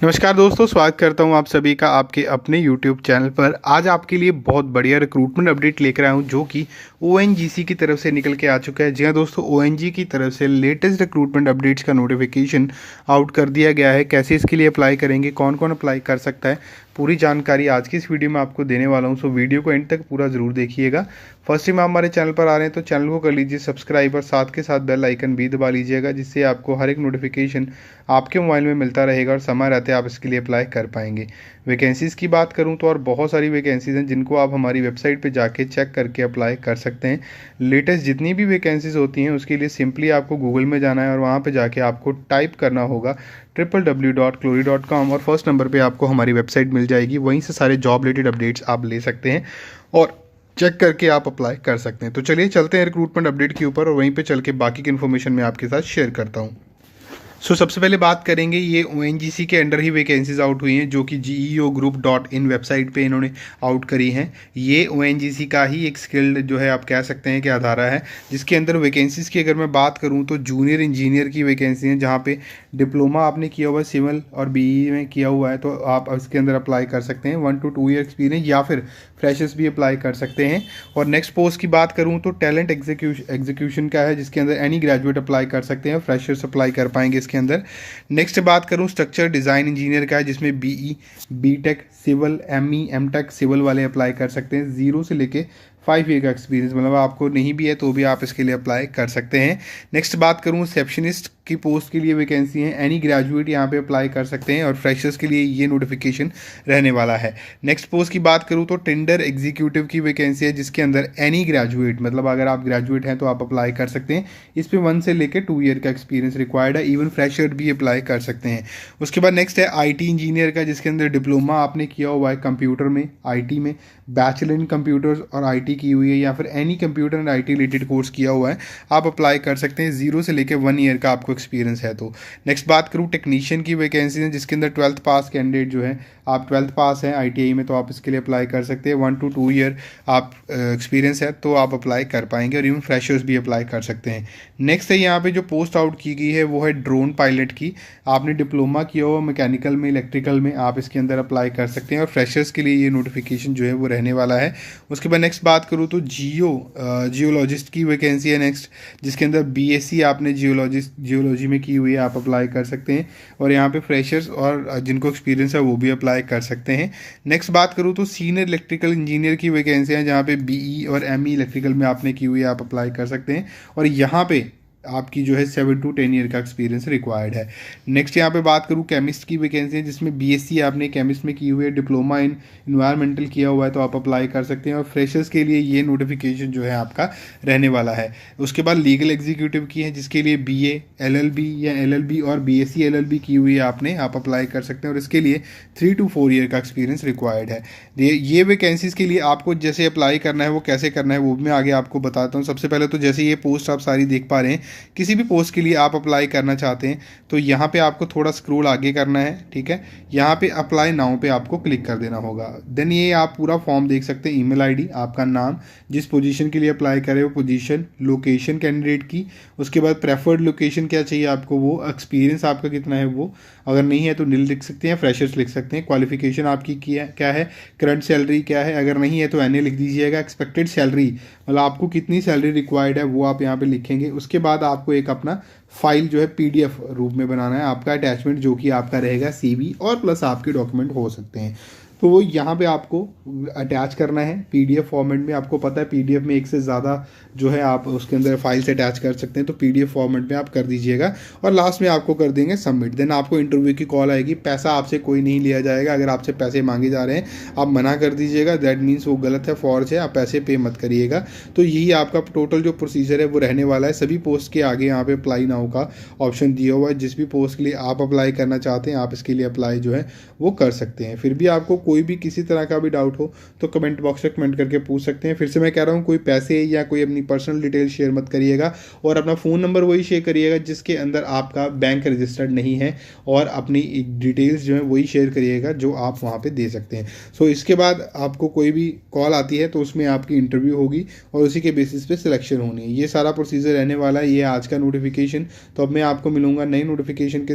नमस्कार दोस्तों, स्वागत करता हूं आप सभी का आपके अपने YouTube चैनल पर। आज आपके लिए बहुत बढ़िया रिक्रूटमेंट अपडेट लेकर आया हूं जो कि ONGC की तरफ से निकल के आ चुका है। जी हाँ दोस्तों, ONGC की तरफ से लेटेस्ट रिक्रूटमेंट अपडेट्स का नोटिफिकेशन आउट कर दिया गया है। कैसे इसके लिए अप्लाई करेंगे, कौन कौन अप्लाई कर सकता है, पूरी जानकारी आज की इस वीडियो में आपको देने वाला हूं। सो वीडियो को एंड तक पूरा ज़रूर देखिएगा। फर्स्ट टाइम आप हमारे चैनल पर आ रहे हैं तो चैनल को कर लीजिए सब्सक्राइब और साथ के साथ बेल आइकन भी दबा लीजिएगा, जिससे आपको हर एक नोटिफिकेशन आपके मोबाइल में मिलता रहेगा और समय रहते आप इसके लिए अप्लाई कर पाएंगे। वैकेंसीज़ की बात करूं तो और बहुत सारी वैकेंसीज़ हैं जिनको आप हमारी वेबसाइट पे जाके चेक करके अप्लाई कर सकते हैं। लेटेस्ट जितनी भी वैकेंसीज़ होती हैं उसके लिए सिंपली आपको गूगल में जाना है और वहाँ पे जाके आपको टाइप करना होगा www.clory.com और फर्स्ट नंबर पे आपको हमारी वेबसाइट मिल जाएगी। वहीं से सारे जॉब रिलेटेड अपडेट्स आप ले सकते हैं और चेक करके आप अप्लाई कर सकते हैं। तो चलिए चलते हैं रिक्रूटमेंट अपडेट के ऊपर और वहीं पे चल के बाकी की इन्फॉर्मेशन मैं आपके साथ शेयर करता हूँ। सबसे पहले बात करेंगे, ये ONGC के अंडर ही वैकेंसीज आउट हुई हैं जो कि geogroup.in वेबसाइट पे इन्होंने आउट करी हैं। ये ONGC का ही एक स्किल्ड जो है आप कह सकते हैं कि अदारा है, जिसके अंदर वैकेंसीज़ की अगर मैं बात करूं तो जूनियर इंजीनियर की वैकेंसी हैं, जहां पे डिप्लोमा आपने किया हुआ है सिविल और BE में किया हुआ है तो आप इसके अंदर अप्लाई कर सकते हैं। 1 to 2 ईयर एक्सपीरियंस या फिर फ्रेशर्स भी अप्लाई कर सकते हैं। और नेक्स्ट पोस्ट की बात करूं तो टैलेंट एग्जीक्यूशन का है, जिसके अंदर एनी ग्रेजुएट अप्लाई कर सकते हैं, फ्रेशर्स अप्लाई कर पाएंगे इसके अंदर। नेक्स्ट बात करूं स्ट्रक्चर डिज़ाइन इंजीनियर का है, जिसमें BE, BTech, civil, ME, MTech civil वाले अप्लाई कर सकते हैं। 0 से लेके 5 ईयर का एक्सपीरियंस, मतलब आपको नहीं भी है तो भी आप इसके लिए अप्लाई कर सकते हैं। नेक्स्ट बात करूं रिसेप्शनिस्ट की पोस्ट के लिए वैकेंसी है, एनी ग्रेजुएट यहाँ पे अप्लाई कर सकते हैं और फ्रेशर्स के लिए ये नोटिफिकेशन रहने वाला है। नेक्स्ट पोस्ट की बात करूँ तो टेंडर एग्जीक्यूटिव की वैकेंसी है, जिसके अंदर एनी ग्रेजुएट, मतलब अगर आप ग्रेजुएट हैं तो आप अप्लाई कर सकते हैं। इस पर 1 से लेकर 2 ईयर का एक्सपीरियंस रिक्वायर्ड है, इवन फ्रेशर भी अप्लाई कर सकते हैं। उसके बाद नेक्स्ट है IT इंजीनियर का, जिसके अंदर डिप्लोमा आपने किया हुआ है कंप्यूटर में, IT में, बैचलर इन कंप्यूटर्स और IT की हुई है या फिर any computer and IT related course किया हुआ है, आप अप्लाई कर सकते हैं। 0 से लेकर 1 ईयर का आपको एक्सपीरियंस है। तो नेक्स्ट बात करूँ टेक्नीशियन की वैकेंसी है, जिसके अंदर 12th पास कैंडिडेट जो है, आप 12th पास हैं ITI में तो आप इसके लिए अप्लाई कर सकते हैं। 1 to 2 ईयर आप एक्सपीरियंस है तो आप अप्लाई कर पाएंगे और इवन फ्रेशर्स भी अप्लाई कर सकते हैं। नेक्स्ट है यहाँ पे जो पोस्ट आउट की गई है वो है ड्रोन पायलट की। आपने डिप्लोमा किया हुआ मैकेनिकल में, इलेक्ट्रिकल में, आप इसके अंदर अप्लाई कर सकते हैं और फ्रेशर्स के लिए ये नोटिफिकेशन जो है वो रहने वाला है। उसके बाद नेक्स्ट बात करूँ तो जियोलॉजिस्ट की वैकेंसी है नेक्स्ट, जिसके अंदर BSc आपने जियोलॉजी में की हुई है, आप अप्लाई कर सकते हैं और यहाँ पे फ्रेशर्स और जिनको एक्सपीरियंस है वो भी अप्लाई कर सकते हैं। नेक्स्ट बात करूँ तो सीनियर इलेक्ट्रिकल इंजीनियर की वैकेंसी है, जहाँ पे BE और ME इलेक्ट्रिकल में आपने की हुई है, आप अप्लाई कर सकते हैं और यहाँ पे आपकी जो है 7 to 10 ईयर का एक्सपीरियंस रिक्वायर्ड है। नेक्स्ट यहाँ पे बात करूँ केमिस्ट की वैकेंसी है, जिसमें BSc आपने केमिस्ट में की हुई है, डिप्लोमा इन इन्वायरमेंटल किया हुआ है तो आप अप्लाई कर सकते हैं और फ्रेशर्स के लिए ये नोटिफिकेशन जो है आपका रहने वाला है। उसके बाद लीगल एग्जीक्यूटिव की है, जिसके लिए BA LLB या LLB और BSc LLB की हुई है आपने, आप अप्लाई कर सकते हैं और इसके लिए 3 to 4 ईयर का एक्सपीरियंस रिक्वायर्ड है। ये वैकेंसीज़ के लिए आपको जैसे अप्लाई करना है वो कैसे करना है वो मैं आगे आपको बताता हूँ। सबसे पहले तो जैसे ये पोस्ट आप सारी देख पा रहे हैं, किसी भी पोस्ट के लिए आप अप्लाई करना चाहते हैं तो यहाँ पे आपको थोड़ा स्क्रॉल आगे करना है, ठीक है। यहाँ पे अप्लाई नाउ पे आपको क्लिक कर देना होगा। देन ये आप पूरा फॉर्म देख सकते हैं, ईमेल आईडी, आपका नाम, जिस पोजीशन के लिए अप्लाई करें वो पोजीशन, लोकेशन कैंडिडेट की, उसके बाद प्रेफर्ड लोकेशन क्या चाहिए आपको, वो एक्सपीरियंस आपका कितना है वो, अगर नहीं है तो नील लिख सकते हैं, फ्रेशर्स लिख सकते हैं, क्वालिफिकेशन आपकी क्या है, करंट सैलरी क्या है, अगर नहीं है तो NA लिख दीजिएगा, एक्सपेक्टेड सैलरी मतलब आपको कितनी सैलरी रिक्वायर्ड है वो आप यहाँ पे लिखेंगे। उसके बाद आपको एक अपना फाइल जो है PDF रूप में बनाना है, आपका अटैचमेंट जो कि आपका रहेगा CV और प्लस आपके डॉक्यूमेंट हो सकते हैं, तो वो यहाँ पे आपको अटैच करना है PDF फॉर्मेट में। आपको पता है PDF में एक से ज़्यादा जो है आप उसके अंदर फाइल से अटैच कर सकते हैं, तो PDF फॉर्मेट में आप कर दीजिएगा और लास्ट में आपको कर देंगे सबमिट। देन आपको इंटरव्यू की कॉल आएगी। पैसा आपसे कोई नहीं लिया जाएगा, अगर आपसे पैसे मांगे जा रहे हैं आप मना कर दीजिएगा, दैट मीन्स वो गलत है, फॉर्ज है, आप पैसे पे मत करिएगा। तो यही आपका टोटल जो प्रोसीजर है वो रहने वाला है। सभी पोस्ट के आगे यहाँ पे अप्लाई नाउ का ऑप्शन दिया हुआ है, जिस भी पोस्ट के लिए आप अप्लाई करना चाहते हैं आप इसके लिए अप्लाई जो है वो कर सकते हैं। फिर भी आपको कोई भी किसी तरह का भी डाउट हो तो कमेंट बॉक्स में कमेंट करके पूछ सकते हैं। फिर से मैं कह रहा हूँ, कोई पैसे या कोई अपनी पर्सनल डिटेल शेयर मत करिएगा और अपना फ़ोन नंबर वही शेयर करिएगा जिसके अंदर आपका बैंक रजिस्टर्ड नहीं है, और अपनी डिटेल्स जो है वही शेयर करिएगा जो आप वहाँ पे दे सकते हैं। सो इसके बाद आपको कोई भी कॉल आती है तो उसमें आपकी इंटरव्यू होगी और उसी के बेसिस पे सिलेक्शन होनी है। ये सारा प्रोसीजर रहने वाला है, ये आज का नोटिफिकेशन। तो अब मैं आपको मिलूंगा नई नोटिफिकेशन के